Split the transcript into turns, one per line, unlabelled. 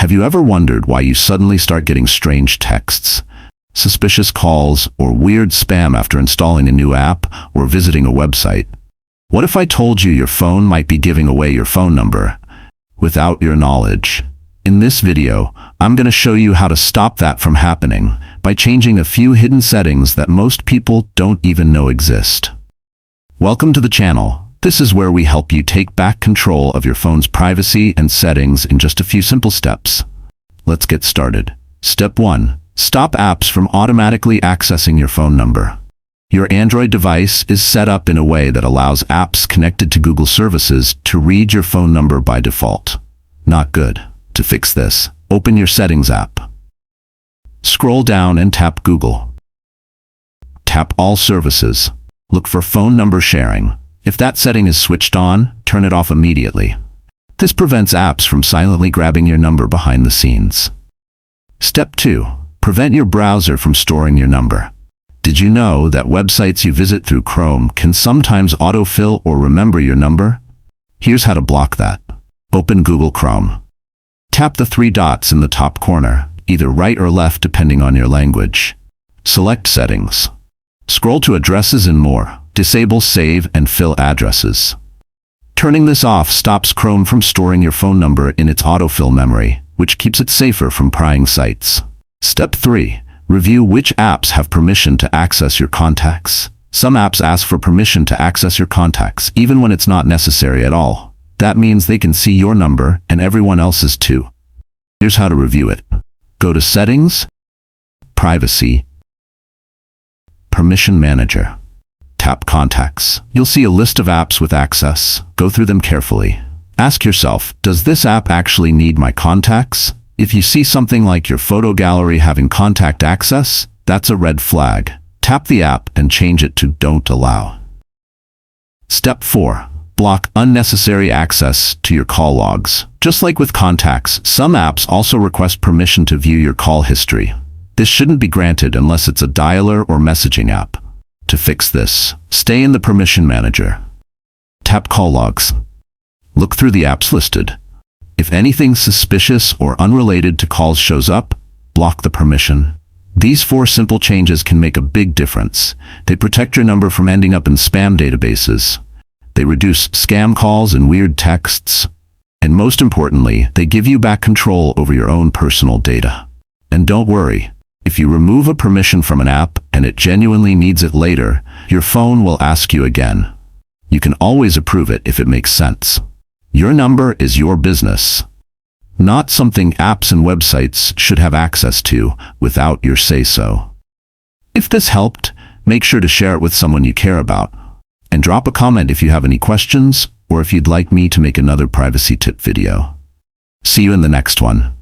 Have you ever wondered why you suddenly start getting strange texts, suspicious calls, or weird spam after installing a new app or visiting a website? What if I told you your phone might be giving away your phone number without your knowledge? In this video, I'm going to show you how to stop that from happening by changing a few hidden settings that most people don't even know exist. Welcome to the channel. This is where we help you take back control of your phone's privacy and settings in just a few simple steps. Let's get started. Step 1. Stop apps from automatically accessing your phone number. Your Android device is set up in a way that allows apps connected to Google services to read your phone number by default. Not good. To fix this, open your Settings app. Scroll down and tap Google. Tap All Services. Look for phone number sharing. If that setting is switched on, turn it off immediately. This prevents apps from silently grabbing your number behind the scenes. Step 2. Prevent your browser from storing your number. Did you know that websites you visit through Chrome can sometimes autofill or remember your number? Here's how to block that. Open Google Chrome. Tap the 3 dots in the top corner, either right or left depending on your language. Select Settings. Scroll to Addresses and More. Disable Save and Fill addresses. Turning this off stops Chrome from storing your phone number in its autofill memory, which keeps it safer from prying sites. Step 3. Review which apps have permission to access your contacts. Some apps ask for permission to access your contacts, even when it's not necessary at all. That means they can see your number and everyone else's too. Here's how to review it. Go to Settings, Privacy, Permission Manager. Tap Contacts. You'll see a list of apps with access. Go through them carefully. Ask yourself, does this app actually need my contacts? If you see something like your photo gallery having contact access, that's a red flag. Tap the app and change it to Don't Allow. Step 4. Block unnecessary access to your call logs. Just like with contacts, some apps also request permission to view your call history. This shouldn't be granted unless it's a dialer or messaging app. To fix this, stay in the Permission Manager. Tap Call Logs. Look through the apps listed. If anything suspicious or unrelated to calls shows up, block the permission. These 4 simple changes can make a big difference. They protect your number from ending up in spam databases. They reduce scam calls and weird texts. And most importantly, they give you back control over your own personal data. And don't worry, if you remove a permission from an app and it genuinely needs it later, your phone will ask you again. You can always approve it if it makes sense. Your number is your business, not something apps and websites should have access to without your say-so. If this helped, make sure to share it with someone you care about. And drop a comment if you have any questions or if you'd like me to make another privacy tip video. See you in the next one.